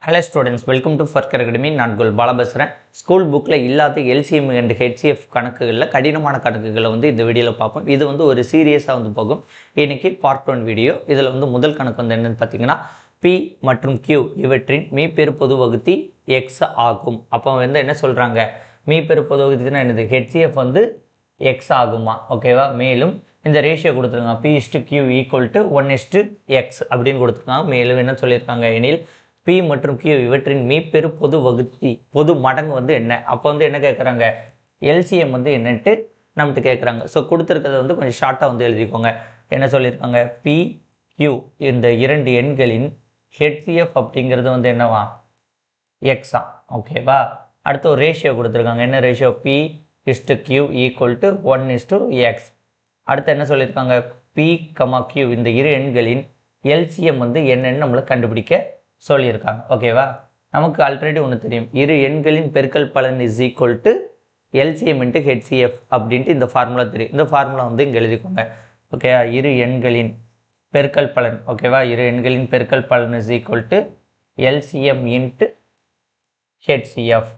Hello students, welcome to Farker Academy. நான் கோல் பாலா பேசுகிறேன். School புக்கில் இல்லாத எல்சிஎம் அண்ட் ஹெச்சிஎஃப் கணக்குகளில் கடினமான கணக்குகளை இந்த வீடியோவில் பார்ப்போம். இது ஒரு சீரியஸாக போகும். இன்றைக்கி பார்ட் 1 வீடியோ. இதில் முதல் கணக்கு என்னென்னு பார்த்தீங்கன்னா P மற்றும் Q இவற்றின் மீப்பெரு பொது வகுத்தி X ஆகும். அப்போ என்ன சொல்கிறாங்க, மீப்பெரு பொது வகுத்தினா என்னது, ஹெச்சிஎஃப் X ஆகுமா, ஓகேவா. மேலும் இந்த ரேஷியோ கொடுத்துருக்காங்க, P/Q = 1/X அப்படின்னு கொடுத்துருக்காங்க. மேலும் என்ன சொல்லியிருக்காங்க எனில் P மற்றும் Q இவற்றின் மீப்பெரு பொது வகுத்தி பொது மடங்கு என்ன. அப்போ என்ன கேட்குறாங்க, எல்சிஎம் என்னன்ட்டு நம்மகிட்ட கேட்குறாங்க. ஸோ கொடுத்துருக்கிறத கொஞ்சம் ஷார்ட்டாக எழுதிக்கோங்க. என்ன சொல்லியிருக்காங்க, P Q இந்த இரண்டு எண்களின் ஹெச்சிஎஃப் அப்படிங்கிறது என்னவா, எக்ஸா, ஓகேவா. அடுத்து ஒரு ரேஷியோ கொடுத்துருக்காங்க. என்ன ரேஷியோ, P/Q = 1/X. அடுத்து என்ன சொல்லியிருக்காங்க, P, Q இந்த இரு எண்களின் எல்சிஎம் என்னன்னு நம்மளை கண்டுபிடிக்க சொல்லியிருக்காங்க, ஓகேவா. நமக்கு ஆல்ரெடி ஒன்று தெரியும், இரு எண்களின் பெருக்கல் பலன் = எல்சிஎம் × ஹெச்சிஎஃப் அப்படின்ட்டு இந்த ஃபார்முலா தெரியும். இந்த ஃபார்முலா இங்கே எழுதிக்கோங்க, ஓகேவா. இரு எண்களின் பெருக்கல் பலன், ஓகேவா. இரு எண்களின் பெருக்கல் பலன் = எல்சிஎம் × ஹெச்சிஎஃப்,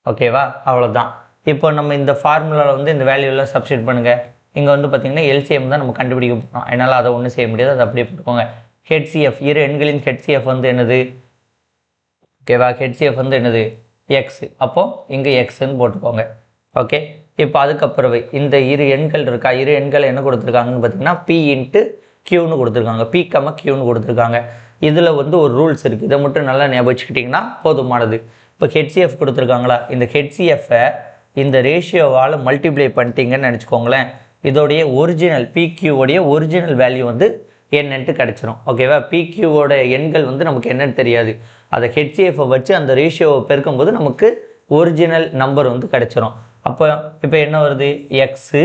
ஓகேவா. அவ்வளோதான். இப்போ நம்ம இந்த ஃபார்முலாவில் இந்த வேல்யூலாம் சப்ஸ்டிட் பண்ணுங்கள். இங்கே பார்த்தீங்கன்னா எல்சிஎம் தான் நம்ம கண்டுபிடிக்க போகிறோம். அதனால் அதை ஒன்றும் செய்ய முடியாது, அதை அப்படியே போட்டுக்கோங்க. ஹெச்சிஎஃப் இரு எண்களின் ஹெச்சிஎஃப் என்னது, ஓகேவா. ஹெச்சிஎஃப் என்னது, எக்ஸ். அப்போ இங்கே எக்ஸ்ன்னு போட்டுக்கோங்க, ஓகே. இப்போ அதுக்கப்புறம் இந்த இரு எண்கள் இருக்கா, இரு எண்கள் என்ன கொடுத்துருக்காங்கன்னு பார்த்தீங்கன்னா P/Qன்னு கொடுத்துருக்காங்க, P, Qன்னு கொடுத்துருக்காங்க. இதில் ஒரு ரூல்ஸ் இருக்குது, இதை மட்டும் நல்லா ஞாபகம் வச்சுக்கிட்டிங்கன்னா போதுமானது. இப்போ ஹெச்சிஎஃப் கொடுத்துருக்காங்களா, இந்த ஹெச்சிஎஃப்பை இந்த ரேஷியோவால் மல்டிப்ளை பண்ணிட்டீங்கன்னு நினச்சிக்கோங்களேன். இதோடைய ஒரிஜினல் PQவோடைய ஒரிஜினல் வேல்யூ என்னன்ட்டு கிடச்சிரும், ஓகேவா. PQவோட எண்கள் நமக்கு என்னன்னு தெரியாது. அதை ஹெச்சிஎஃப்பை வச்சு அந்த ரேஷியோவை பெருக்கும்போது நமக்கு ஒரிஜினல் நம்பர் கிடச்சிரும். அப்போ இப்போ என்ன வருது, எக்ஸு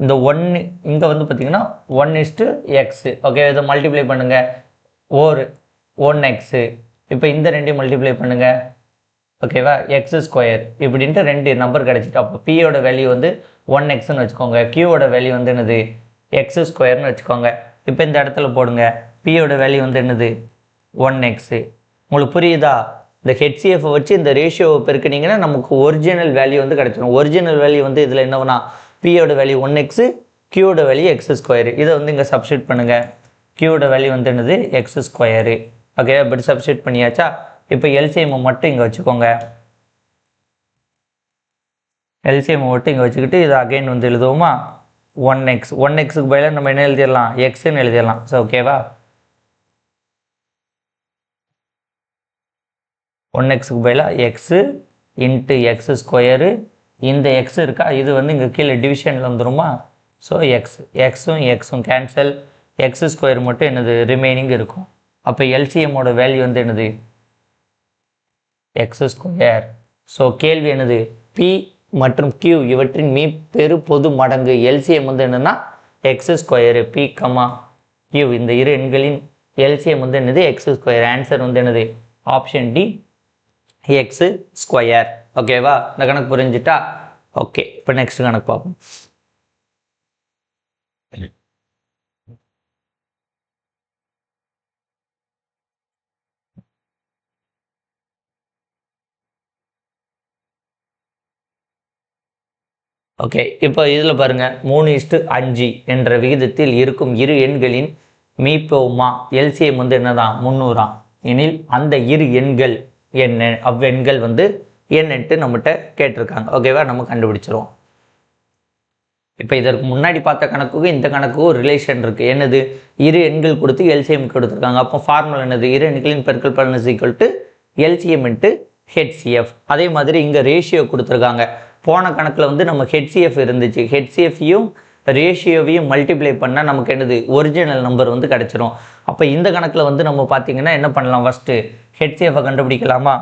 இந்த 1 இங்கே பார்த்தீங்கன்னா 1/X, ஓகே. இதை மல்டிப்ளை பண்ணுங்கள், 1x. இப்போ இந்த ரெண்டையும் மல்டிப்ளை பண்ணுங்கள், ஓகேவா. x² இப்படின்ட்டு ரெண்டு நம்பர் கிடச்சிட்டு, அப்போ Pயோட வேல்யூ 1xன்னு வச்சுக்கோங்க, Qவோட வேல்யூ என்னது, x²ன்னு வச்சுக்கோங்க. இப்போ இந்த இடத்துல போடுங்க, Pயோட வேல்யூ என்னது, 1x. உங்களுக்கு புரியுதா. இந்த ஹெச்சிஎஃப்பை வச்சு இந்த ரேஷியோவை பெருக்கினீங்கன்னா நமக்கு ஒரிஜினல் வேல்யூ கிடச்சிடும். ஒரிஜினல் வேல்யூ இதில் என்னன்னா Pயோட வேல்யூ 1x, Qயோட வேல்யூ x². இதை இங்கே சப்ஸ்டிட் பண்ணுங்கள். Qயோட வேல்யூ என்னது, x², ஓகே. இப்படி சப்ஸ்டிட் பண்ணியாச்சா. இப்போ எல்சிஎம் மட்டும் இங்கே வச்சுக்கோங்க. எல்சிஎம் மட்டும் இங்கே வச்சுக்கிட்டு இதை அகைன் எழுதுவோமா, 1xக்கு பதிலாக நம்ம என்ன எழுதிடலாம், எக்ஸ்ன்னு எழுதிடலாம். ஸோ ஓகேவா, 1xக்கு பதிலாக எக்ஸு × x². இந்த எக்ஸ் இருக்கா, இது இங்கே கீழே டிவிஷனில் வந்துடுமா. ஸோ எக்ஸும் கேன்சல், x² மட்டும் என்னது ரிமைனிங் இருக்கும். அப்போ எல்சிஎம்மோட வேல்யூ என்னது, x². ஸோ கேள்வி என்னது, P மற்றும் Q இவற்றின் மீப்பெரு பொது மடங்கு எல்சிஎம் என்னன்னா x². P, Q இந்த இரு எண்களின் எல்சிஎம் என்னது, x². ஆன்சர் என்னது, ஆப்ஷன் டி, x². ஓகேவா. இந்த கணக்கு புரிஞ்சுட்டா, ஓகே. இப்போ நெக்ஸ்ட் கணக்கு பார்ப்போம். ஓகே. இப்போ இதில் பாருங்கள், 3:5 என்ற விகிதத்தில் இருக்கும் இரு எண்களின் மீப்போமா எல்சிஎம் என்னதான் 300 எனில் அந்த இரு எண்கள் என்ன, அவ்வெண்கள் என்னன்ட்டு நம்மகிட்ட கேட்டிருக்காங்க, ஓகேவா. நம்ம கண்டுபிடிச்சிருவோம். இப்போ இதற்கு முன்னாடி பார்த்த கணக்குக்கும் இந்த கணக்குக்கும் ரிலேஷன் இருக்குது. என்னது, இரு எண்கள் கொடுத்து எல்சிஎம் கொடுத்துருக்காங்க. அப்போ ஃபார்முலா என்னது, இரு எண்களின் பெருக்கல் பலன் = எல்சிஎம் × ஹெச்சிஎஃப். அதே மாதிரி இங்கே ரேஷியோ கொடுத்துருக்காங்க. போன கணக்கில் நம்ம ஹெச்சிஎஃப் இருந்துச்சு, ஹெச்சிஎஃப்ையும் ரேஷியோவையும் மல்டிப்ளை பண்ணால் நமக்கு என்னது, ஒரிஜினல் நம்பர் கிடச்சிரும். அப்போ இந்த கணக்கில் நம்ம பார்த்தீங்கன்னா என்ன பண்ணலாம், ஃபஸ்ட்டு ஹெச்சிஎஃப்பை கண்டுபிடிக்கலாமா.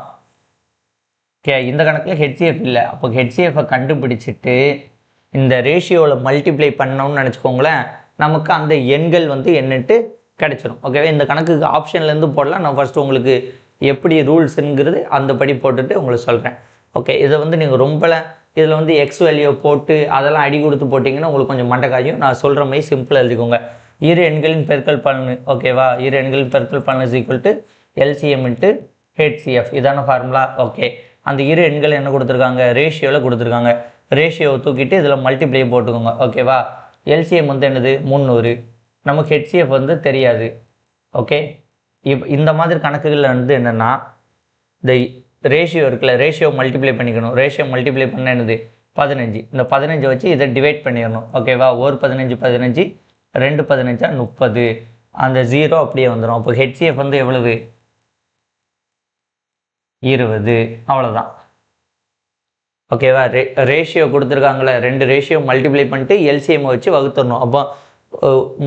ஓகே, இந்த கணக்கில் ஹெச்சிஎஃப் இல்லை. அப்போ ஹெச்சிஎஃப்பை கண்டுபிடிச்சிட்டு இந்த ரேஷியோவில் மல்டிப்ளை பண்ணோம்னு நினச்சிக்கோங்களேன், நமக்கு அந்த எண்கள் என்னன்ட்டு கிடச்சிரும், ஓகேவா. இந்த கணக்குக்கு ஆப்ஷன்லேருந்து போடலாம். நான் ஃபஸ்ட்டு உங்களுக்கு எப்படி ரூல்ஸுங்கிறது அந்த படி போட்டுட்டு உங்களுக்கு சொல்கிறேன், ஓகே. இதை நீங்கள் ரொம்பலாம் இதில் எக்ஸ் வேல்யூ போட்டு அதெல்லாம் அடி கொடுத்து போட்டிங்கன்னா உங்களுக்கு கொஞ்சம் மண்டக்காயும். நான் சொல்கிற மாதிரி சிம்பிளாக எழுதிக்கோங்க. இரு எண்களின் பெருக்கல் பலன், ஓகேவா. இரு எண்களின் பெருக்கல் பலன் = எல்சிஎம் இன்ட்டு ஹெச்சிஎஃப் இதான ஃபார்முலா. ஓகே, அந்த இரு எண்கள் என்ன கொடுத்துருக்காங்க, ரேஷியோவில் கொடுத்துருக்காங்க. ரேஷியோவை தூக்கிட்டு இதில் மல்டிப்ளை போட்டுக்கோங்க. ஓகேவா, எல்சிஎம் வந்து என்னது 300, நமக்கு ஹெச்சிஎஃப் வந்து தெரியாது. ஓகே, இந்த மாதிரி கணக்குகளில் வந்து என்னென்னா இந்த ரேஷியோ இருக்குல்ல, ரேஷியோ மல்டிப்ளை பண்ணிக்கணும். ரேஷியோ மல்டிப்ளை பண்ண என்னது 15. இந்த 15 வச்சு இதை டிவைட் பண்ணிடணும். ஓகேவா, ஒரு 15 15, 2 15 30, அந்த 0 அப்படியே வந்துடும். அப்போ ஹெச்சிஎஃப் வந்து எவ்வளவு 20. அவ்வளோதான். ஓகேவா, ரேஷியோ கொடுத்துருக்காங்களே, 2 ரேஷியோ மல்டிப்ளை பண்ணிட்டு எல்சிஎம் வச்சு வகுத்துடணும். அப்போ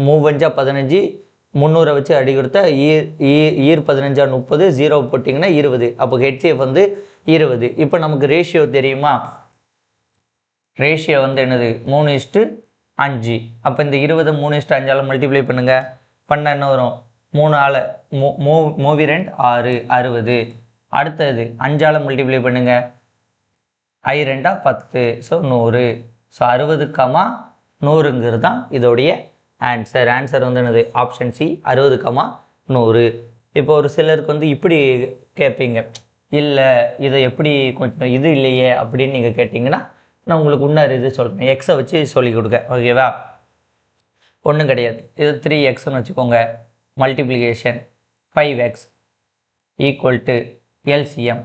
3 15, 300 வச்சு அடி கொடுத்தா ஈர் 15 30, 0 போட்டிங்கன்னா 20. அப்போ ஹெச்சிஎஃப் வந்து 20. இப்போ நமக்கு ரேஷியோ தெரியுமா, ரேஷியோ வந்து என்னது 3:5. அப்போ இந்த 20 3:5 மல்டிப்ளை பண்ணுங்க, பண்ண என்ன வரும் 3 ஆல் மூவி 2 6 60. அடுத்தது 5 மல்டிப்ளை பண்ணுங்க, I 2 10, ஸோ 100. ஸோ 60, 100ங்கிறது தான் இதோடைய ஆன்சர். ஆன்சர் வந்து என்னது ஆப்ஷன் சி 60, 100. இப்போ ஒரு சிலருக்கு வந்து இப்படி கேட்பீங்க, இல்லை இதை எப்படி கொஞ்சம் இது இல்லையே அப்படின்னு நீங்கள் கேட்டிங்கன்னா நான் உங்களுக்கு இன்னொரு இது சொல்கிறேன், எக்ஸை வச்சு சொல்லி கொடுக்க. ஓகேவா, ஒன்றும் கிடையாது, இது 3xன்னு வச்சுக்கோங்க. Multiplication 5x equal to LCM.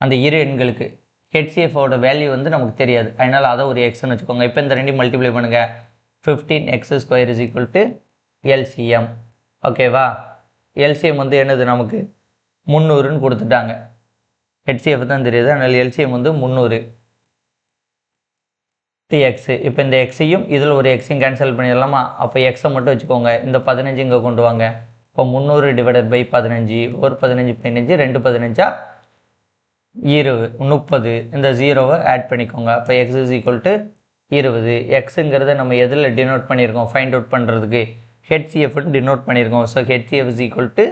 அந்த இரு எண்களுக்கு ஹெச்சிஎஃபோட வேல்யூ வந்து நமக்கு தெரியாது, அதனால் அதை ஒரு எக்ஸ்ன்னு வச்சுக்கோங்க. இப்போ இந்த 2 மல்டிப்ளை பண்ணுங்கள், 15x² is equal to LCM. ஓகேவா, எல்சிஎம் வந்து என்னது நமக்கு 300ன்னு கொடுத்துட்டாங்க. ஹெச்சிஎஃப் தான் தெரியுது, அதனால் எல்சிஎம் வந்து 300 எக்ஸு. இப்போ இந்த எக்ஸையும் இதில் ஒரு எக்ஸையும் கேன்சல் பண்ணிடலாமா. அப்போ எக்ஸை மட்டும் வச்சுக்கோங்க, இந்த 15 இங்கே கொண்டு வாங்க. இப்போ 300 டிவைடட் பை 15, ஒரு 15 15, 2 15 20 30. இந்த 0வை ஆட் பண்ணிக்கோங்க. அப்போ எக்ஸ் இஸ் ஈக்குவல் டு 20. எக்ஸுங்கிறத நம்ம எதில் டினோட் பண்ணியிருக்கோம், ஃபைண்ட் அவுட் பண்ணுறதுக்கு ஹெச்சிஎஃப்னு டினோட் பண்ணியிருக்கோம். So HCF is equal to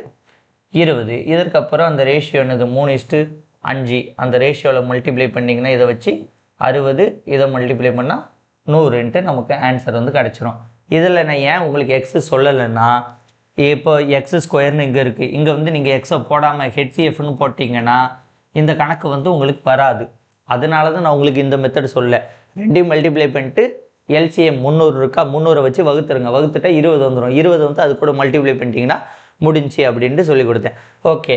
20. இதற்கப்புறம் அந்த ரேஷியோ என்னது 3:5. அந்த ரேஷியோவில் மல்டிப்ளை பண்ணிங்கன்னா இதை வச்சு 60, இதை மல்டிப்ளை பண்ணால் 100ன்ட்டு நமக்கு ஆன்சர் வந்து கிடச்சிரும். இதில் நான் ஏன் உங்களுக்கு எக்ஸு சொல்லலைன்னா, இப்போ x² இங்கே இருக்குது, இங்கே வந்து நீங்கள் எக்ஸை போடாமல் ஹெச்சிஎஃப்னு போட்டிங்கன்னா இந்த கணக்கு வந்து உங்களுக்கு வராது. அதனால தான் நான் உங்களுக்கு இந்த மெத்தட் சொல்ல. 2 மல்டிப்ளை பண்ணிட்டு எல்சிஎம் 300 இருக்கா, 300 வச்சு வகுத்துருங்க, வகுத்துட்டா 20 வந்துடும். 20 வந்து அது கூட மல்டிப்ளை பண்ணிட்டீங்கன்னா முடிஞ்சு அப்படின்ட்டு சொல்லி கொடுத்தேன். ஓகே,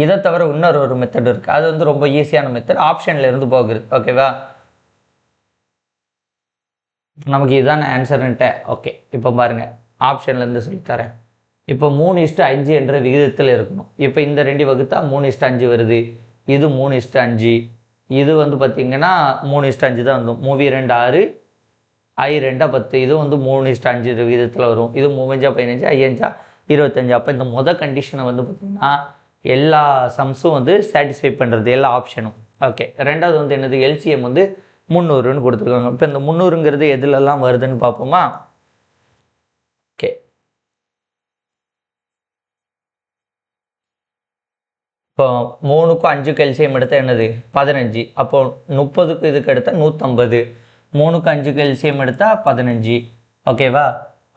இதை தவிர இன்னொரு மெத்தட் இருக்குது, அது வந்து ரொம்ப ஈஸியான மெத்தட், ஆப்ஷனில் இருந்து போகுது. ஓகேவா, நமக்கு இதுதான் ஆன்சர்ன்ட்ட. ஓகே, இப்போ பாருங்கள், ஆப்ஷன்லேருந்து சொல்லித்தரேன். இப்போ 3:5 என்ற விகிதத்தில் இருக்கணும். இப்போ இந்த 2 வகுத்தா 3:5 வருது, இது 3:5, இது வந்து பார்த்திங்கன்னா 3:5 தான் வந்துடும். மூவி 2 6, I 2 10, இது வந்து 3:5 விகிதத்தில் வரும். இது 3 15, I 25. அப்போ இந்த மொதல் கண்டிஷனை வந்து பார்த்திங்கன்னா எல்லா சம்ஸும் வந்து சாட்டிஸ்ஃபை பண்ணுறது, எல்லா ஆப்ஷனும். ஓகே, ரெண்டாவது வந்து என்னது எல்சிஎம் வந்து 300ன்னு கொடுத்துருக்காங்க. இப்போ இந்த 300ங்கிறது எதுலெல்லாம் வருதுன்னு பார்ப்போமா. ஓகே, இப்போ 3க்கும் 5க்கும் எல்சிஎம் எடுத்தால் என்னது 15. அப்போ 30க்கு இதுக்கு எடுத்தால் 150. 3க்கு 5க்கு எல்சிஎம் எடுத்தால் 15. ஓகேவா,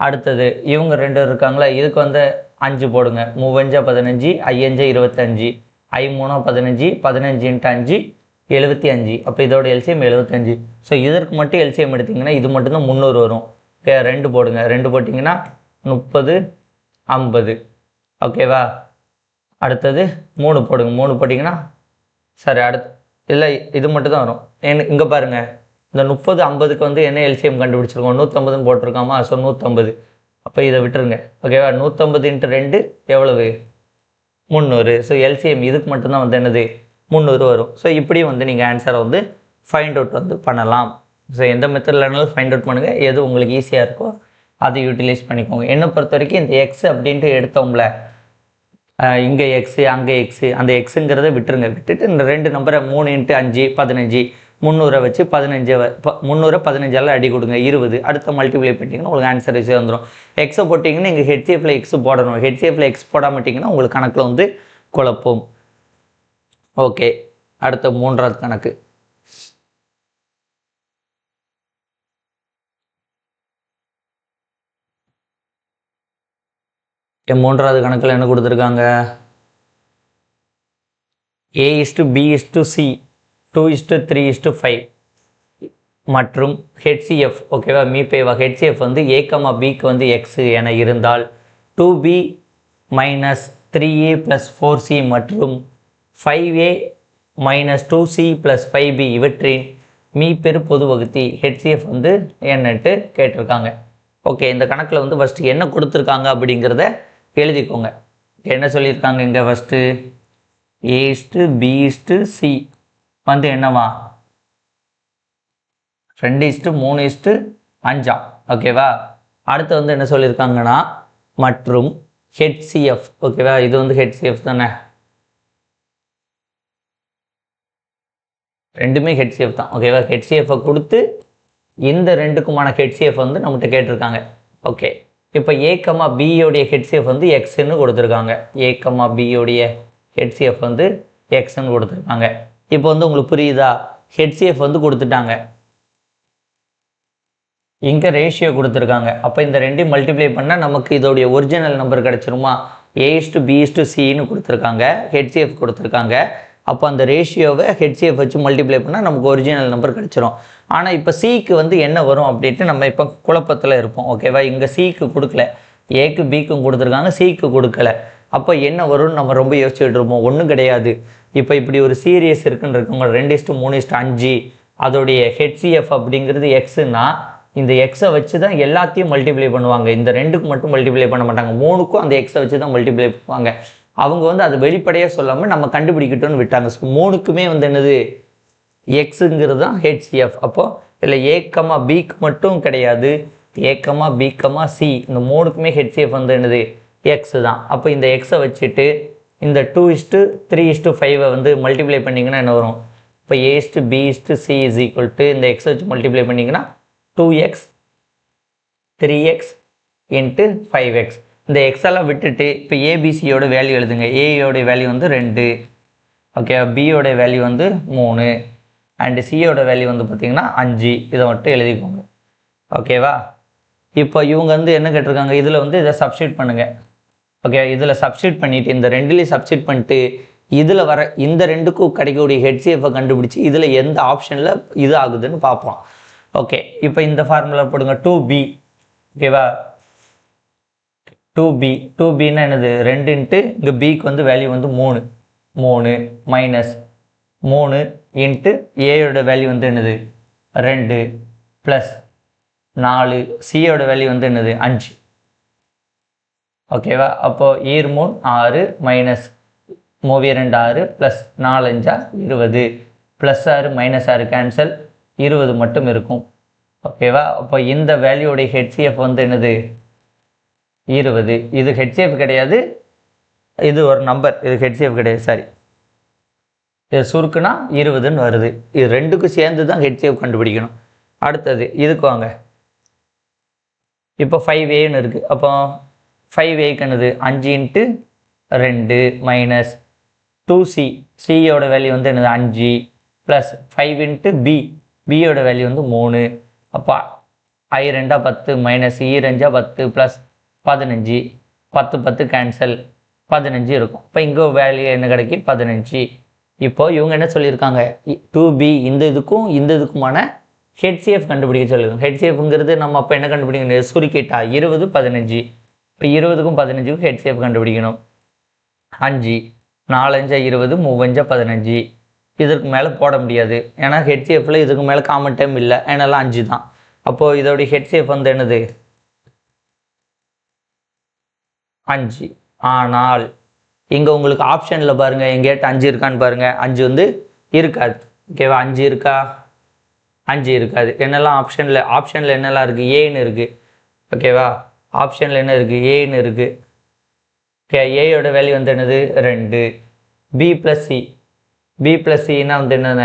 அடுத்தது இவங்க 2 இருக்காங்களா, இதுக்கு வந்து 5 போடுங்க. 3 15, I 25, I 3 15, 15 × 5 75. அப்போ இதோட எல்சிஎம் 75. ஸோ இதற்கு மட்டும் எல்சிஎம் எடுத்திங்கன்னா இது மட்டும்தான் 300 வரும். 2 போடுங்க, 2 போட்டிங்கன்னா 30 50. ஓகேவா, அடுத்தது 3 போடுங்க, 3 போட்டிங்கன்னா சரி, அடுத்து இல்லை இது மட்டும் தான் வரும். இங்கே பாருங்கள், இந்த 30 50க்கு வந்து என்ன எல்சிஎம் கண்டுபிடிச்சிருக்கோம், 150ன்னு போட்டிருக்காமா. ஸோ 150. அப்போ இதை விட்டுருங்க. ஓகேவா, 150 × 2 எவ்வளவு 300. ஸோ எல்சிஎம் இதுக்கு மட்டும்தான் வந்து என்னது 300 வரும். ஸோ இப்படி வந்து நீங்கள் ஆன்சரை வந்து ஃபைண்ட் அவுட் வந்து பண்ணலாம். ஸோ எந்த மெத்தட்லனாலும் ஃபைண்ட் அவுட் பண்ணுங்கள், எது உங்களுக்கு ஈஸியாக இருக்கோ அதை யூட்டிலைஸ் பண்ணிக்கோங்க. என்னை பொறுத்த வரைக்கும் இந்த எக்ஸ் அப்படின்ட்டு எடுத்தவங்கள இங்கே எக்ஸு அங்கே எக்ஸு, அந்த எக்ஸுங்கிறத விட்டுருங்க. விட்டுட்டு இந்த 2 நம்பரை 3 × 5 15, 300 வச்சு 300 15 அடி கொடுங்க 20. அடுத்த மல்டிப்ளை பண்ணிட்டீங்கன்னா உங்களுக்கு ஆன்சர் ஈஸியாக வந்துடும். எக்ஸை போட்டிங்கன்னா இங்கே ஹெச்சிஎஃப்ல எக்ஸ் போடணும். ஹெச்சிஎஃப்ல எக்ஸ் போடாமட்டிங்கன்னா உங்களுக்கு கணக்கில் வந்து குழப்பம். ஓகே, அடுத்த 3வது கணக்கு. மூன்றாவது கணக்கில் என்ன கொடுத்துருக்காங்க, A:B:C 2:3:5 மற்றும் ஹெச்சிஎஃப் ஓகேவா மீப்பேவா ஹெச்சிஎஃப் வந்து A,Bக்கு வந்து எக்ஸ் என இருந்தால் 2B minus 3A plus 4C மற்றும் 5A minus 2C plus 5B இவற்றின் மீப்பெரு பொது வகுத்தி ஹெச்சிஎஃப் வந்து என்னட்டு கேட்டிருக்காங்க. ஓகே, இந்த கணக்கில் வந்து ஃபஸ்ட்டு என்ன கொடுத்துருக்காங்க அப்படிங்கிறத எழுதிக்கோங்க. என்ன சொல்லியிருக்காங்க இங்கே ஃபஸ்ட்டு A:B:C வந்து என்னவா 2:3:5 ஓகேவா. அடுத்து வந்து என்ன சொல்லியிருக்காங்கன்னா மற்றும் ஹெச்சிஎஃப் ஓகேவா, இது வந்து ஹெச்சிஎஃப் தானே, ரெண்டுமே ஹெச்சிஎஃப் தான் ஓகேவா. ஹெச்சிஎஃப்பை கொடுத்து இந்த ரெண்டுக்குமான ஹெச்சிஎஃப் வந்து நம்மகிட்ட கேட்டிருக்காங்க. ஓகே, இப்போ A,Bயோடைய ஹெச்சிஎஃப் வந்து எக்ஸ்ன்னு கொடுத்துருக்காங்க. A,Bயோடைய ஹெச்சிஎஃப் வந்து எக்ஸ்ன்னு கொடுத்துருக்காங்க. இப்போ வந்து உங்களுக்கு புரியுதா, ஹெச்சிஎஃப் வந்து கொடுத்துட்டாங்க, இங்கே ரேஷியோ கொடுத்துருக்காங்க. அப்போ இந்த ரெண்டையும் மல்டிப்ளை பண்ணால் நமக்கு இதோடைய ஒரிஜினல் நம்பர் கிடச்சிருமா. A:B:Cன்னு கொடுத்துருக்காங்க, ஹெச்சிஎஃப் கொடுத்துருக்காங்க. அப்போ அந்த ரேஷியோவை ஹெச்சிஎஃப் வச்சு மல்டிப்ளை பண்ணால் நமக்கு ஒரிஜினல் நம்பர் கிடச்சிரும். ஆனால் இப்போ சிக்கு வந்து என்ன வரும் அப்படின்ட்டு நம்ம இப்போ குழப்பத்தில் இருப்போம் ஓகேவா. இங்கே சிக்கு கொடுக்கல, ஏக்கு பிக்கும் கொடுத்துருக்காங்க, சிக்கு கொடுக்கல. அப்போ என்ன வரும்னு நம்ம ரொம்ப யோசிச்சுட்டு இருப்போம். ஒன்றும் கிடையாது. இப்போ இப்படி ஒரு சீரியஸ் இருக்குன்னு இருக்கவங்க 2:3:5 அதோடைய ஹெச்சிஎஃப் அப்படிங்கிறது எக்ஸுன்னா இந்த எக்ஸை வச்சு தான் எல்லாத்தையும் மல்டிப்ளை பண்ணுவாங்க. இந்த ரெண்டுக்கு மட்டும் மல்டிப்ளை பண்ண மாட்டாங்க, 3க்கும் அந்த எக்ஸை வச்சு தான் மல்டிப்ளை பண்ணுவாங்க. அவங்க வந்து அது வெளிப்படையாக சொல்லாமல் நம்ம கண்டுபிடிக்கிட்டோன்னு விட்டாங்க. 3க்குமே வந்து என்னது எக்ஸுங்கிறது தான் ஹெச்சிஎஃப். அப்போது இல்லை A,Bக்கு மட்டும் கிடையாது, A,B,C இந்த 3க்குமே ஹெச்சிஎஃப் வந்து என்னது எக்ஸ் தான். அப்போ இந்த எக்ஸை வச்சுட்டு இந்த 2:3:5 வந்து மல்டிப்ளை பண்ணிங்கன்னா என்ன வரும். இப்போ A:B:C இஸ் ஈக்குவல் டு இந்த எக்ஸை வச்சு மல்டிப்ளை பண்ணிங்கன்னா 2x 3x இன்ட்டு 5x. இந்த எக்ஸெல்லாம் விட்டுட்டு இப்போ ஏபிசியோட வேல்யூ எழுதுங்க. ஏயோடைய வேல்யூ வந்து 2 ஓகே, பியோடைய வேல்யூ வந்து 3 அண்டு சியோட வேல்யூ வந்து பார்த்திங்கன்னா 5. இதை மட்டும் எழுதிக்கோங்க ஓகேவா. இப்போ இவங்க வந்து என்ன கேட்டிருக்காங்க, இதில் வந்து இதை சப்ஸ்டியூட் பண்ணுங்கள் ஓகே. இதில் சப்ஸ்டியூட் பண்ணிவிட்டு இந்த ரெண்டுலேயும் சப்ஸ்டியூட் பண்ணிட்டு இதில் வர இந்த ரெண்டுக்கும் கிடைக்கக்கூடிய ஹெச்சிஎஃப்பை கண்டுபிடிச்சி இதில் எந்த ஆப்ஷனில் இது ஆகுதுன்னு பார்ப்போம். ஓகே, இப்போ இந்த ஃபார்முலா போடுங்க 2B ஓகேவா. 2Bன்னா என்னது 2 இன்ட்டு இங்கே பிக்கு வந்து வேல்யூ வந்து 3 மைனஸ் 3 இன்ட்டு ஏயோட வேல்யூ வந்து என்னது 2 ப்ளஸ் 4 சியோட வேல்யூ வந்து என்னது 5 ஓகேவா. அப்போது 2 6 minus 2 6 plus 4 5 20 plus 6 minus 6 cancel 20 மட்டும் இருக்கும் ஓகேவா. அப்போ இந்த வேல்யூடைய ஹெச்சிஎஃப் வந்து என்னது 20. இது ஹெச்சிஎஃப் கிடையாது, இது ஒரு நம்பர், இது ஹெச்சிஎஃப் கிடையாது சாரி. இது சுருக்குனா 20ன்னு வருது. இது ரெண்டுக்கும் சேர்ந்து தான் ஹெச்சிஎஃப் கண்டுபிடிக்கணும். அடுத்தது இதுக்கு வாங்க. இப்போ 5Aன்னு இருக்குது. அப்போ 5Aக்கு என்னது 5 இன்ட்டு 2 மைனஸ் 2C சியோட வேல்யூ வந்து என்னது 5 ப்ளஸ் 5 இன்ட்டு பியோட வேல்யூ வந்து 3. அப்போ I2 10 minus E2 10 plus 15 10 cancel 15 இருக்கும். இப்போ இங்கே வேல்யூ என்ன கிடைக்கும் 15. இப்போது இவங்க என்ன சொல்லியிருக்காங்க 2B இந்த இதுக்குமான ஹெச்சிஎஃப் கண்டுபிடிக்க சொல்லியிருக்காங்க. ஹெச்சிஎஃப்ங்கிறது நம்ம அப்போ என்ன கண்டுபிடிக்கணும், சுருக்கிட்டா 20 15. இப்போ 20க்கும் 15க்கும் ஹெச்சிஎஃப் கண்டுபிடிக்கணும். 5 4 5 20 3 5 15. இதற்கு மேலே போட முடியாது, ஏன்னா ஹெச்சிஎஃப்பில் இதுக்கு மேலே காமன் டைம் இல்லை, ஏன்னாலாம் 5 தான். அப்போது இதோடைய ஹெச்சிஎஃப் வந்து என்னது 5. ஆனால் இங்கே உங்களுக்கு ஆப்ஷனில் பாருங்கள், எங்கேயாட்ட 5 இருக்கான்னு பாருங்கள். 5 வந்து இருக்காது ஓகேவா. 5 இருக்கா, 5 இருக்காது. என்னெல்லாம் ஆப்ஷனில் என்னெல்லாம் இருக்குது, ஏன்னு இருக்குது ஓகேவா. ஆப்ஷனில் என்ன இருக்குது, ஏன்னு இருக்குது ஓகே. ஏயோட வேல்யூ வந்து என்னது 2. B + C + Cனா வந்து என்னென்ன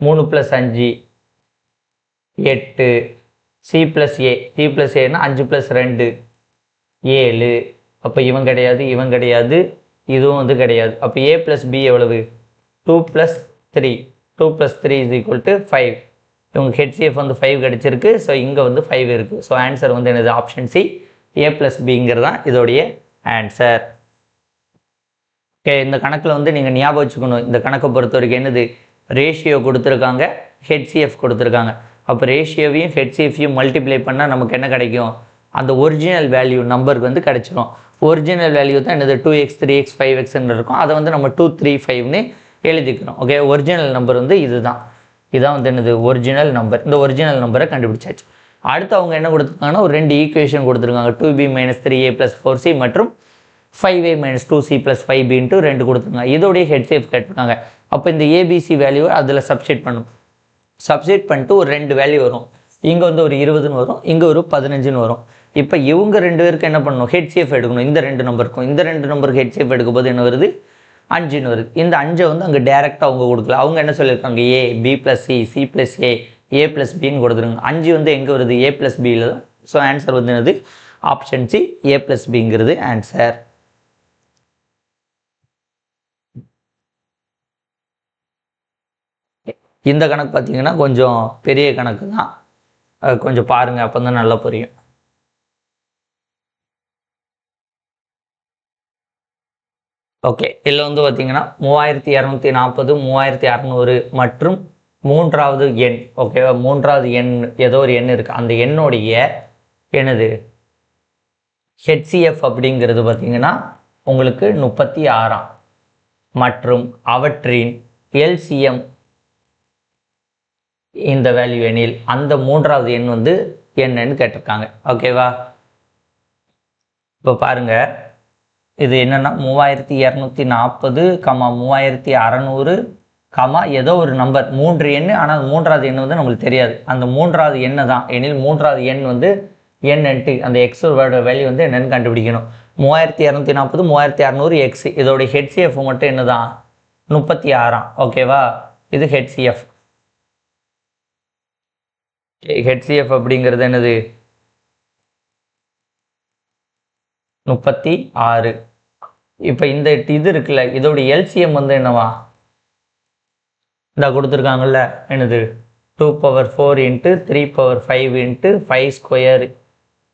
3 + 5 8. C + Aனா 5 + 2 7. அப்போ இவன் கிடையாது, இவன் கிடையாது, இதுவும் வந்து கிடையாது. அப்போ A + B எவ்வளவு 2 + 3 2 + 3 = 5. இவங்க ஹெச்சிஎஃப் வந்து 5 கிடைச்சிருக்கு. ஸோ இங்கே வந்து 5 இருக்குது. ஸோ ஆன்சர் வந்து என்னது ஆப்ஷன் சி ஏ ப்ளஸ் பிங்கிறது தான் இதோடைய ஆன்சர். ஓகே, இந்த கணக்கில் வந்து நீங்கள் ஞாபகம் வச்சுக்கணும், இந்த கணக்கை பொறுத்த வரைக்கும் என்னது, ரேஷியோ கொடுத்துருக்காங்க, ஹெச்சிஎஃப் கொடுத்துருக்காங்க. அப்போ ரேஷியோவையும் ஹெச்சிஎஃப்பையும் மல்டிப்ளை பண்ணால் நமக்கு என்ன கிடைக்கும், அந்த ஒரிஜினல் வேல்யூ நம்பருக்கு வந்து கிடைச்சிரும். ஒரிஜினல் வேல்யூ தான் என்னது 2x 3x 5xன்னு இருக்கும். அதை வந்து நம்ம 2 3 5ன்னு எழுதிக்கிறோம். ஓகே, ஒரிஜினல் நம்பர் வந்து இதுதான். இதான் வந்து என்னது ஒரிஜினல் நம்பர். இந்த ஒரிஜினல் நம்பரை கண்டுபிடிச்சாச்சு. அடுத்து அவங்க என்ன கொடுத்துருக்காங்கன்னா ஒரு 2 ஈக்குவேஷன் கொடுத்துருக்காங்க. 2b - 3a + 4c மற்றும் 5a - 2c + 5b × 2 கொடுத்துருக்காங்க. இதோடைய ஹெச்சிஎஃப் கேட்டிருக்காங்க. அப்போ இந்த ஏபிசி வேல்யூவை அதில் சப்ஸ்டிட் பண்ணணும். சப்ஸ்டிட் பண்ணிட்டு ஒரு 2 வேல்யூ வரும். இங்கே வந்து ஒரு 20ன்னு வரும், இங்கே ஒரு 15ன்னு வரும். இப்போ இவங்க 2 பேருக்கு என்ன பண்ணணும், ஹெச்சிஎஃப் எடுக்கணும். இந்த 2 நம்பருக்கும் இந்த 2 நம்பருக்கு ஹெச்சிஎஃப் எடுக்கும் போது என்ன வருது, 5ன்னு வருது. இந்த 5 வந்து அங்கே டேரெக்டாக அவங்க கொடுக்கல. அவங்க என்ன சொல்லியிருக்காங்க, ஏ பி + சி சி + ஏ + பின்னு கொடுத்துருங்க. 5 வந்து எங்கே வருது, ஏ + பியில் தான். ஸோ ஆன்சர் வந்து என்னது, ஆப்ஷன் சி ஏ + பிங்கிறது ஆன்சர். இந்த கணக்கு பார்த்தீங்கன்னா கொஞ்சம் பெரிய கணக்கு தான், கொஞ்சம் பாருங்கள், அப்போ தான் நல்லா புரியும். ஓகே, இதில் வந்து பார்த்தீங்கன்னா 3240 3600 மற்றும் மூன்றாவது எண். ஓகேவா, மூன்றாவது எண் ஏதோ ஒரு எண் இருக்குது. அந்த எண்ணுடைய என்னது ஹெச்சிஎஃப் அப்படிங்கிறது பார்த்தீங்கன்னா உங்களுக்கு 36 மற்றும் அவற்றின் எல்சிஎம் இந்த வேல்யூ எண்ணில் அந்த மூன்றாவது எண் வந்து என்னன்னு கேட்டிருக்காங்க. ஓகேவா, இப்போ பாருங்க, இது என்னன்னா 3240, 3600, ஏதோ ஒரு நம்பர் 3 எண். ஆனால் மூன்றாவது எண் வந்து நம்மளுக்கு தெரியாது. அந்த மூன்றாவது எண்ணை தான் எண்ணில் மூன்றாவது எண் வந்து என்னன்ட்டு அந்த எக்ஸோட வேல்யூ வந்து என்னன்னு கண்டுபிடிக்கணும். 3240 3600 எக்ஸ். இதோடைய ஹெச்சிஎஃப் மட்டும் என்னதான் 36. ஓகேவா, இது ஹெச்சிஎஃப். ஹெச்சிஎஃப் அப்படிங்கிறது என்னது 36. இப்போ இந்த இது இருக்குல்ல, இதோட எல்சிஎம் வந்து என்னவா, இந்த கொடுத்துருக்காங்கல்ல, என்னது 2^4 × 3^5 × 5².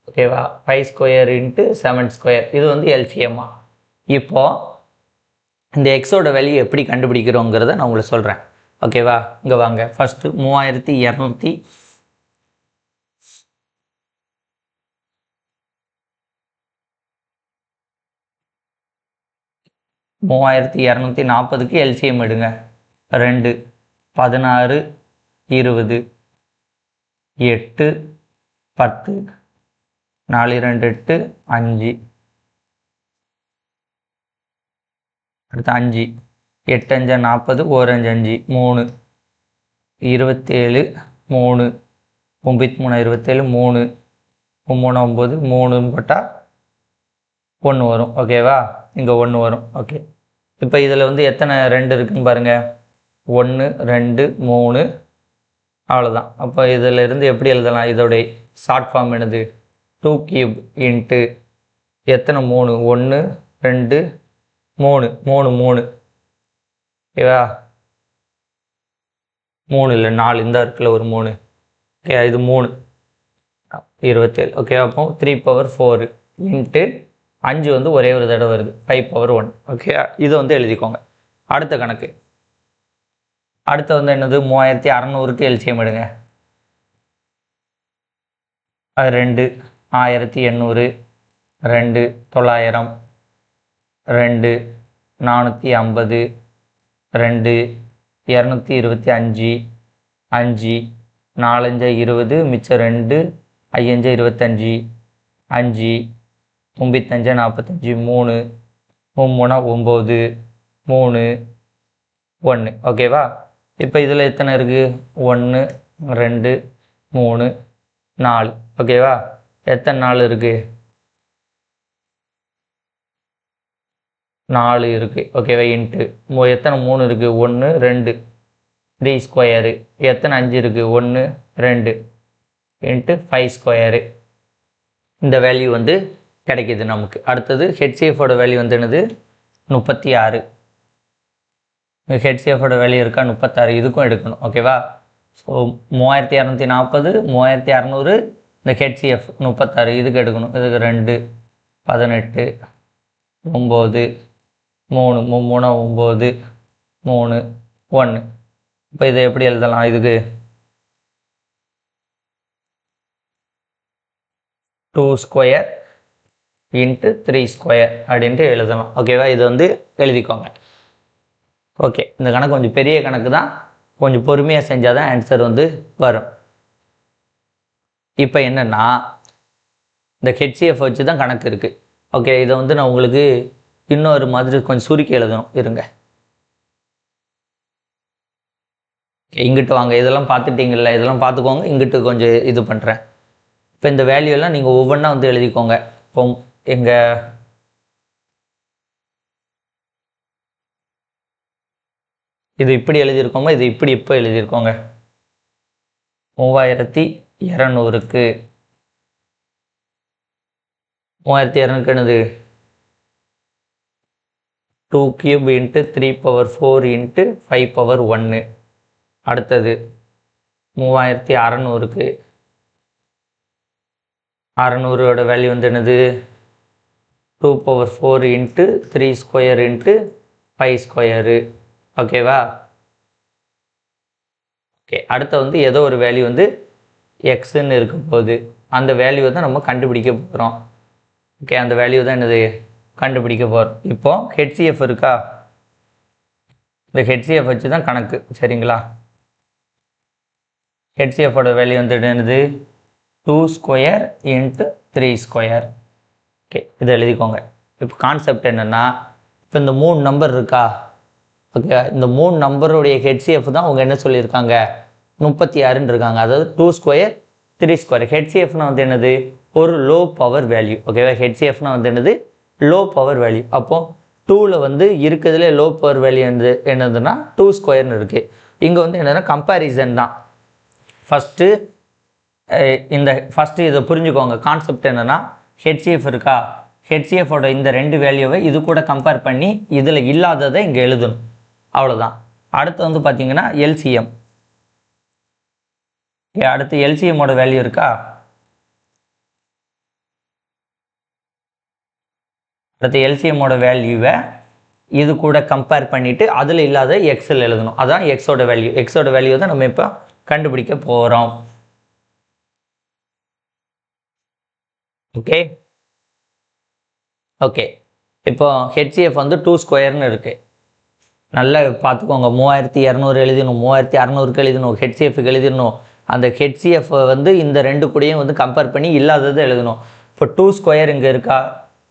ஓகேவா, 5² × 7². இது வந்து எல்சிஎம்மா. இப்போ இந்த எக்ஸோட வேல்யூ எப்படி கண்டுபிடிக்கிறோங்கிறத நான் உங்களுக்கு சொல்கிறேன். ஓகேவா, இங்கே வாங்க. ஃபஸ்ட்டு 3240க்கு எல்சிஎம் எடுங்க. 2 16 20 8 10 4 2 8 5 அடுத்து 5 8 5 40 1 5 5 3 27 3 93 27 3 3 9 3 போட்டால் 1 வரும். ஓகேவா, இங்கே 1 வரும். ஓகே, இப்போ இதில் வந்து எத்தனை 2 இருக்குன்னு பாருங்கள், 1 2 3, அவ்வளோதான். அப்போ இதில் இருந்து எப்படி எழுதலாம், இதோடைய ஷார்ட் ஃபார்ம் என்னது 2³ × எத்தனை 3 1 2 3 3 3. ஓகேவா, 3 இல்லை 4, இந்த இருக்குல்ல ஒரு 3. ஓகே, இது 3 27. ஓகே, அப்போ 3^4 × 5 வந்து ஒரே ஒரு தடவை வருது, 5^1. ஓகே, இதை வந்து எழுதிக்கோங்க. அடுத்த கணக்கு, அடுத்து வந்து என்னது 3600க்கு எல்சிஎம் எடுங்க. அது 2 1800 2 900 2 450 2 225 5 4 5 20 மிச்சம் 2 5 25 5 95 45 3 3 9 3 1. ஓகேவா, இப்போ இதில் எத்தனை இருக்குது, 1 2 3 4. ஓகேவா, எத்தனை 4 இருக்குது, 4 இருக்குது. ஓகேவா, இன்ட்டு எத்தனை 3 இருக்குது, 1 2 3². எத்தனை 5 இருக்குது, 1 2 × 5². இந்த வேல்யூ வந்து கிடைக்கிது நமக்கு. அடுத்தது ஹெச்சிஎஃபோட வேல்யூ வந்து என்னது 36. ஹெச்சிஎஃபோட வேல்யூ இருக்கா 36, இதுக்கும் எடுக்கணும். ஓகேவா, ஸோ 3240 3600 இந்த ஹெச்சிஎஃப் 36 இதுக்கு எடுக்கணும். இதுக்கு 2 18 9 3 3 9 3 1. இப்போ இதை எப்படி எழுதலாம்? இதுக்கு 2 ஸ்கொயர் இன்ட்டு 3 ஸ்கொயர் அப்படின்ட்டு எழுதலாம். ஓகேவா? இது வந்து எழுதிக்கோங்க. ஓகே, இந்த கணக்கு கொஞ்சம் பெரிய கணக்கு தான், கொஞ்சம் பொறுமையாக செஞ்சால் தான் ஆன்சர் வந்து வரும். இப்போ என்னென்னா இந்த ஹெச்சிஎஃப் வச்சு தான் கணக்கு இருக்குது. ஓகே, இதை வந்து நான் உங்களுக்கு இன்னொரு மாதிரி கொஞ்சம் சுருக்கி எழுதணும். இருங்க, இங்கிட்டு வாங்க. இதெல்லாம் பார்த்துட்டிங்கல்ல, இதெல்லாம் பார்த்துக்கோங்க. இங்கிட்டு கொஞ்சம் இது பண்ணுறேன். இப்போ இந்த வேல்யூலாம் நீங்கள் ஒவ்வொன்றா வந்து எழுதிக்கோங்க. இப்போ எங்கள் இது இப்படி எழுதியிருக்கோங்க, இது இப்படி இப்போ எழுதியிருக்கோங்க. 3200க்கு 3200க்கு என்னது 2 cube into 3 power 4 into 5 power 1. அடுத்தது 3600க்கு 600ஓட வேல்யூ வந்து என்னது 2 power 4 into 3 square into 5 square. ஓகேவா? ஓகே, அடுத்த வந்து ஏதோ ஒரு வேல்யூ வந்து எக்ஸுன்னு இருக்கும் போது அந்த வேல்யூ தான் நம்ம கண்டுபிடிக்க போகிறோம். ஓகே, அந்த வேல்யூ தான் என்னது கண்டுபிடிக்க போகிறோம். இப்போ ஹெச்சிஎஃப் இருக்கா? இந்த ஹெச்சிஎஃப் வச்சு தான் கணக்கு. சரிங்களா? ஹெச்சிஎஃபோட வேல்யூ வந்து என்னது 2 ஸ்கொயர் இன்ட்டு 3 ஸ்கொயர். ஓகே, இதை எழுதிக்கோங்க. இப்போ கான்செப்ட் என்னென்னா, இப்போ இந்த 3 நம்பர் இருக்கா? ஓகே, இந்த 3 நம்பருடைய ஹெச்சிஎஃப் தான் அவங்க என்ன சொல்லியிருக்காங்க 36ன்னு இருக்காங்க. அதாவது 2 ஸ்கொயர் 3 ஸ்கொயர். ஹெச்சிஎஃப்னா வந்து என்னது ஒரு லோ பவர் வேல்யூ. ஓகேவா? ஹெச்சிஎஃப்னா வந்து என்னது லோ பவர் வேல்யூ. அப்போது 2ல் வந்து இருக்கிறதுலே லோ பவர் வேல்யூ வந்து என்னதுன்னா 2 ஸ்கொயர்னு இருக்குது. இங்கே வந்து என்னதுன்னா கம்பேரிசன் தான். ஃபஸ்ட்டு இதை புரிஞ்சுக்கோங்க. கான்செப்ட் என்னென்னா, ஹெச்சிஎஃப் இருக்கா? ஹெச்சிஎஃபோட இந்த 2 வேல்யூவை இது கூட கம்பேர் பண்ணி இதில் இல்லாததை இங்கே எழுதணும். அவ்வளோதான். அடுத்து வந்து பார்த்தீங்கன்னா எல்சிஎம். அடுத்து எல்சிஎம்மோட வேல்யூ இருக்கா? அடுத்து எல்சிஎம்மோட வேல்யூவை இது கூட கம்பேர் பண்ணிவிட்டு அதில் இல்லாத எக்ஸில் எழுதணும். அதான் எக்ஸோட வேல்யூ. எக்ஸோட வேல்யூ தான் நம்ம இப்போ கண்டுபிடிக்க போகிறோம். ஓகே ஓகே இப்போ ஹெச்சிஎஃப் வந்து 2 ஸ்கொயர்னு இருக்குது. நல்லா பார்த்துக்கோங்க. 3200 எழுதணும், 3600க்கு எழுதணும், ஹெச்சிஎஃப்க்கு எழுதிடணும். அந்த ஹெச்சிஎஃப் வந்து இந்த 2 கூடயும் வந்து கம்பேர் பண்ணி இல்லாததை எழுதணும். இப்போ 2 ஸ்கொயர் இங்கே இருக்கா?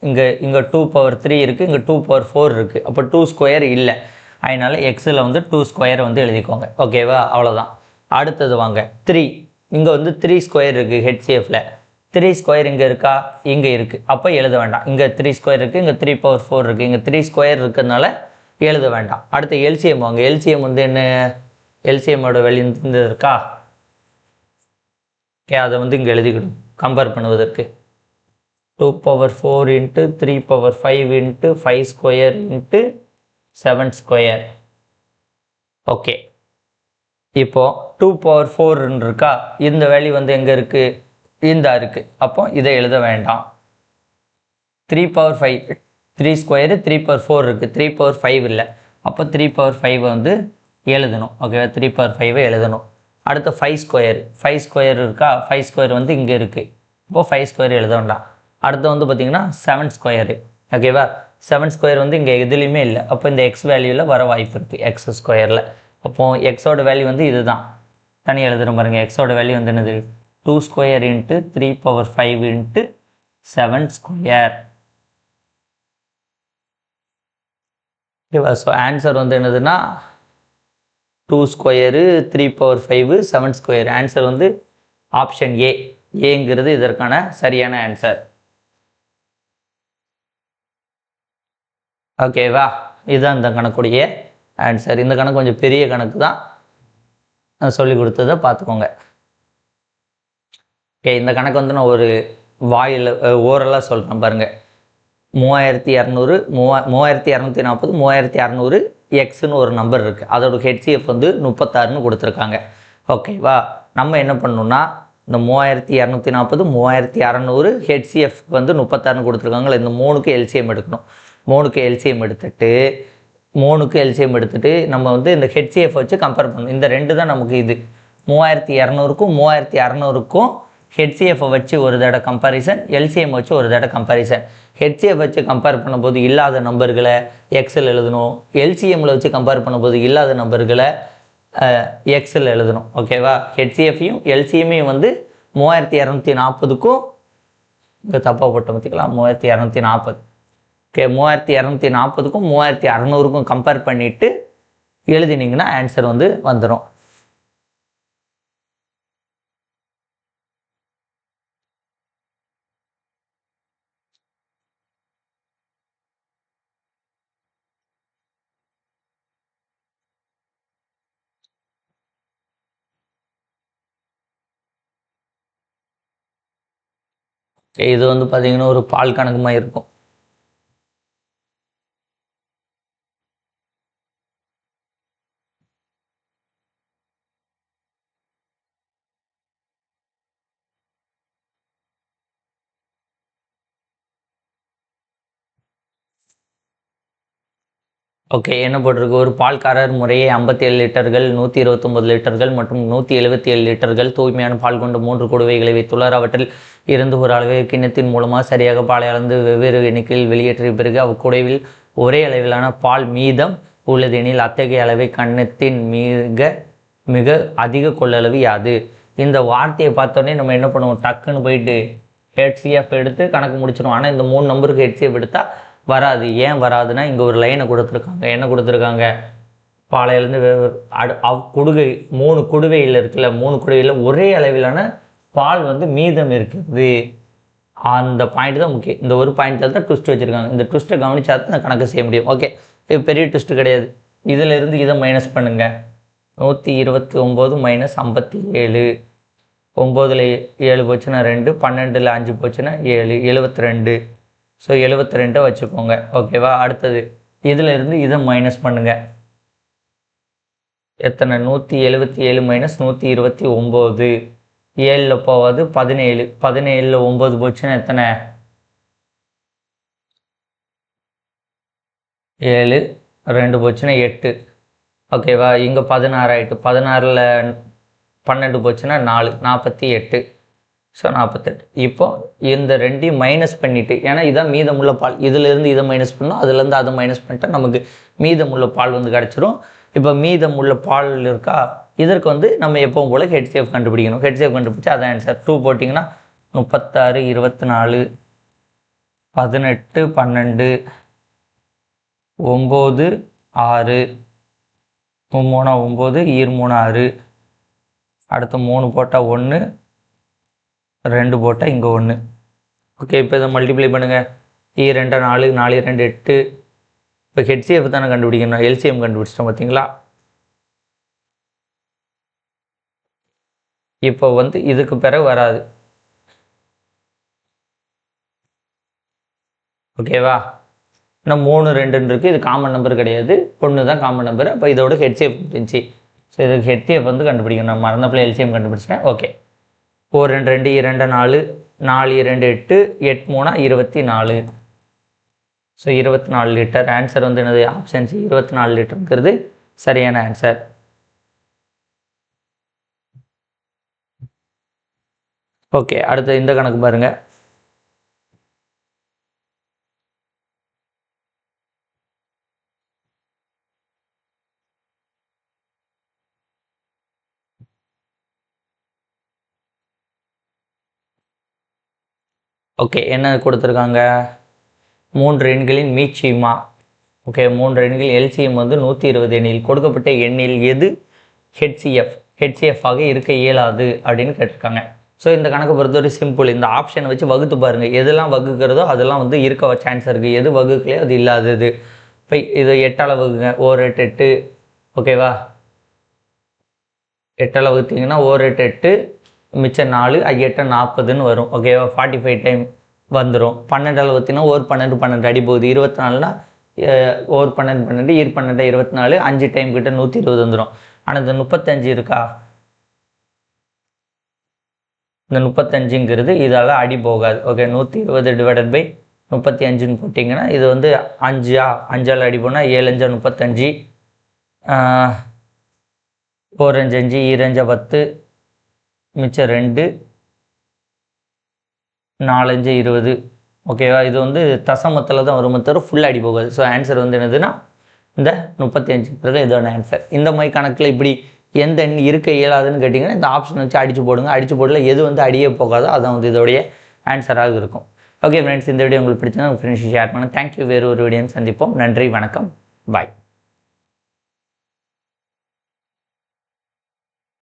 இங்கே 2 power 3 இருக்குது, இங்கே 2 power 4 இருக்குது. அப்போ 2 ஸ்கொயர் இல்லை. அதனால் எக்ஸில் வந்து 2 ஸ்கொயர் வந்து எழுதிக்கோங்க. ஓகேவா? அவ்வளோதான். அடுத்தது வாங்க 3. இங்கே வந்து 3 ஸ்கொயர் இருக்குது ஹெச்சிஎஃப்பில். 3 ஸ்கொயர் இங்கே இருக்கா? இங்கே இருக்குது. அப்போ எழுத வேண்டாம். இங்கே 3 ஸ்கொயர் இருக்குது, இங்கே 3 power 4 இருக்குது, இங்கே 3 ஸ்கொயர் இருக்கிறதுனால எழுத வேண்டாம். அடுத்து எல்சிஎம் வாங்க. எல்சிஎம் வந்து என்ன? எல்சிஎம்மோட வேல்யூ இந்த இருக்கா? ஓகே, அதை வந்து இங்கே எழுதிக்கணும் கம்பேர் பண்ணுவதற்கு. 2 power 4 into 3 power 5 into 5 square into 7 square. Okay, இப்போ 2 power 4 இருக்கா? இந்த வேல்யூ வந்து எங்கே இருக்குது? இந்த இருக்குது. அப்போ இதை எழுத வேண்டாம். 3 power 5 3 ஸ்கொயரு 3 power 4 இருக்குது. 3 power 5 இல்லை. அப்போ 3 power 5 வந்து எழுதணும். ஓகேவா? 3 power 5 எழுதணும். அடுத்து 5 ஸ்கொயர். 5 ஸ்கொயர் இருக்கா? 5 ஸ்கொயர் வந்து இங்கே இருக்குது. இப்போது 5 ஸ்கொயர் எழுத வேண்டாம். அடுத்து வந்து பார்த்திங்கன்னா 7 ஸ்கொயரு. ஓகேவா? 7 ஸ்கொயர் வந்து இங்கே எதுலேயுமே இல்லை. அப்போ இந்த எக்ஸ் வேல்யூவில் வர வாய்ப்பு இருக்குது எக்ஸ் ஸ்கொயரில். அப்போது எக்ஸோட வேல்யூ வந்து இது தான். தனியாக எழுதுகிற பாருங்க. எக்ஸோட வேல்யூ வந்து என்னது 2 square into 3 power 5 into 7 square. ஓகேவா? ஸோ ஆன்சர் வந்து என்னதுன்னா 2 ஸ்கொயரு 3 power 5 7 ஸ்கொயர். ஆன்சர் வந்து ஆப்ஷன் ஏ. ஏங்கிறது இதற்கான சரியான ஆன்சர். ஓகேவா? இதுதான் இந்த கணக்குடைய ஆன்சர். இந்த கணக்கு கொஞ்சம் பெரிய கணக்கு தான், சொல்லி கொடுத்ததை பார்த்துக்கோங்க. ஓகே, இந்த கணக்கு வந்து நான் ஒரு வாயில் ஓரலாக சொல்கிறேன் பாருங்கள். 3200 3240 3600 எக்ஸ்னு ஒரு நம்பர் இருக்குது. அதோட ஹெச்சிஎஃப் வந்து 36ன்னு கொடுத்துருக்காங்க. ஓகேவா? நம்ம என்ன பண்ணணும்னா இந்த 3240 3600 ஹெச்சிஎஃப் வந்து 36 கொடுத்துருக்காங்களா, இந்த 3க்கு எல்சிஎம் எடுக்கணும். 3க்கு எல்சிஎம் எடுத்துட்டு நம்ம வந்து இந்த ஹெச்சிஎஃப் வச்சு கம்பேர் பண்ணணும். இந்த 2 தான் நமக்கு இது 3200க்கும் 3600க்கும் ஹெச்சிஎஃப் வச்சு ஒரு தடவை கம்பாரிசன், எல்சிஎம் வச்சு ஒரு தடவை கம்பாரிசன். ஹெச்சிஎஃப் வச்சு கம்பேர் பண்ணும்போது இல்லாத நம்பர்களை எக்ஸில் எழுதணும், எல்சிஎம்மில் வச்சு கம்பேர் பண்ணும்போது இல்லாத நம்பர்களை எக்ஸில் எழுதணும். ஓகேவா? ஹெச்சிஎஃப்ையும் எல்சிஎம்மையும் வந்து 3240க்கும் இங்கே தப்பாக போட்டோம் பார்த்திக்கலாம், 3240. ஓகே, 3240க்கும் 3600க்கும் கம்பேர் பண்ணிவிட்டு எழுதினீங்கன்னா ஆன்சர் வந்து வந்துடும். இது வந்து பார்த்தீங்கன்னா ஒரு பால் கணக்குமாக இருக்கும். ஓகே, என்ன போட்டிருக்கு? ஒரு பால்காரர் முறையே 57 லிட்டர்கள், 129 லிட்டர்கள் மற்றும் 177 லிட்டர்கள் தூய்மையான பால் கொண்டு 3 குடுவைகளை வைத்துள்ளார். அவற்றில் இருந்து ஒரு அளவு கிண்ணத்தின் மூலமாக சரியாக பாலை அளந்து வெவ்வேறு எண்ணிக்கையில் வெளியேற்றிய பிறகு அக்குடைவில் ஒரே அளவிலான பால் மீதம் உள்ளது எனில் அத்தகைய அளவை கிண்ணத்தின் மிக மிக அதிக கொள்ளளவு யாது? இந்த வார்த்தையை பார்த்தோன்னே நம்ம என்ன பண்ணுவோம்? டக்குன்னு போயிட்டு ஹெச்சிஎஃப் எடுத்து கணக்கு முடிச்சிடும். ஆனால் இந்த 3 நம்பருக்கு ஹெச்சிஎஃப் எடுத்தால் வராது. ஏன் வராதுன்னா இங்கே ஒரு லைனை கொடுத்துருக்காங்க. என்ன கொடுத்துருக்காங்க? பாலையிலேருந்து குடுகை 3 குடுவையில் இருக்குல்ல, 3 குடுவையில் ஒரே அளவிலான பால் வந்து மீதம் இருக்குது. அந்த பாயிண்ட் தான் முக்கியம். இந்த ஒரு பாயிண்ட்டில் தான் ட்விஸ்ட் வச்சுருக்காங்க. இந்த ட்விஸ்ட்டை கவனிச்சா தான் கணக்கு செய்ய முடியும். ஓகே, இது பெரிய ட்விஸ்ட்டு கிடையாது. இதிலிருந்து இதை மைனஸ் பண்ணுங்கள். 129 மைனஸ் 57, 9ல் 7 போச்சுன்னா 2, 12ல் 5 போச்சுன்னா 7, 72. ஸோ 72 வச்சுக்கோங்க. ஓகேவா? அடுத்தது இதில் இருந்து இதை மைனஸ் பண்ணுங்கள். எத்தனை? 177 மைனஸ் 129, 7ல் போவாது 17, 17ல் 9 போச்சுன்னா எத்தனை? 7, 2 போச்சுன்னா 8. ஓகேவா? இங்கே 16 ஆகிட்டு, 16ல் 12 போச்சுன்னா 4, 48. ஸோ 48. இப்போ இந்த 2ஐயும் மைனஸ் பண்ணிவிட்டு, ஏன்னா இதான் மீதமுள்ள பால், இதிலேருந்து இதை மைனஸ் பண்ணோம், அதுலேருந்து அதை மைனஸ் பண்ணிட்டா நமக்கு மீதமுள்ள பால் வந்து கிடச்சிரும். இப்போ மீதமுள்ள பால் இருக்கா, இதற்கு வந்து நம்ம எப்பவும் போல் ஹெச்சிஎஃப் கண்டுபிடிக்கணும். ஹெச்சிஎஃப் கண்டுபிடிச்சா அதான் ஆன்சர். 2 போட்டிங்கன்னா 36, 24, 18, 12, 9, 6, 3 9, 3 6, அடுத்து 3 போட்டால் 1, 2 போட்டால் இங்கே 1. ஓகே, இப்போ இதை மல்டிப்ளை பண்ணுங்கள். 2 4, 4 2 8. இப்போ ஹெச்சிஎஃப் தானே கண்டுபிடிக்கணும், எல்சிஎம் கண்டுபிடிச்சிட்டோம் பார்த்தீங்களா? இப்போ வந்து இதுக்கு பிறகு வராது. ஓகேவா? இன்னும் 3 2 இருக்குது. இது காமன் நம்பர் கிடையாது, 1 தான் காமன் நம்பர். அப்போ இதோட ஹெச்சிஎஃப் இருந்துச்சு. ஸோ இதுக்கு ஹெச்சிஎஃப் வந்து கண்டுபிடிக்கணும். நான் மறந்தப்பில் எல்சிஎம் கண்டுபிடிச்சிட்டேன். ஓகே, 4 2 2 4, 4 2 8, 8 3 24. So 24 litre. ஆன்சர் வந்து என்னது? ஆப்ஷன் சி, 24 லிட்டருங்கிறது சரியான ஆன்சர். ஓகே, அடுத்து இந்த கணக்கு பாருங்க. ஓகே, என்ன கொடுத்துருக்காங்க? 3 எண்களின் மீச்சியமா. ஓகே, 3 எண்களின் எல்சிஎம் வந்து 120 எண்ணில் கொடுக்கப்பட்ட எண்ணில் எது ஹெச்சிஎஃப் ஆக இருக்க இயலாது அப்படின்னு கேட்டிருக்காங்க. ஸோ இந்த கணக்கு பொறுத்தவரை சிம்பிள். இந்த ஆப்ஷனை வச்சு வகுத்து பாருங்கள். எதெல்லாம் வகுக்கிறதோ அதெல்லாம் வந்து இருக்க சான்ஸ் இருக்குது. எது வகுக்கலையோ அது இல்லாதது. இப்போ இது 8ஆல் வகுங்க. 1 8 8. ஓகேவா? 8ஆல் வகுத்தீங்கன்னா 1 8 8, மிச்சம் 4, 8 40ன்னு வரும். ஓகேவா? 45 டைம் வந்துடும். 12ஆல் வகுத்தீங்கன்னா 1 12 12 அடி போகுது. 24னா 1 12 12, 12 24, 5 டைம் கிட்ட 120 வந்துடும். ஆனால் இந்த 35 இருக்கா? இந்த 35ங்கிறது இதால் அடி போகாது. ஓகே, 120 டிவைடட் பை 35ன்னு போட்டிங்கன்னா இது வந்து 5ஆல் அடி போனால் 7 5 35, 4 5 5, 2 5 10, மிச்சம் 2, 4 5 20. ஓகேவா, இது வந்து தசமத்தில் தான் வரும், தவிர ஃபுல்லாக அடி போகாது. ஸோ ஆன்சர் வந்து என்னதுன்னா இந்த 35ங்கிறது இதோட ஆன்சர். இந்த மாதிரி கணக்கில் இப்படி எந்த எண் இருக்க இயலாதுன்னு கேட்டிங்கன்னா இந்த ஆப்ஷன் வச்சு அடிச்சு போடுங்க. அடிச்சு போடல எது வந்து அடியே போகாதோ அதான் வந்து இதோடைய ஆன்சராக இருக்கும். ஓகே ஃப்ரெண்ட்ஸ், இந்த வீடியோ உங்களுக்கு பிடிச்சா உங்கள் ஃப்ரெண்ட்ஸ் ஷேர் பண்ணுங்கள். தேங்க்யூ. வேறு ஒரு வீடியோ சந்திப்போம். நன்றி, வணக்கம், பாய்.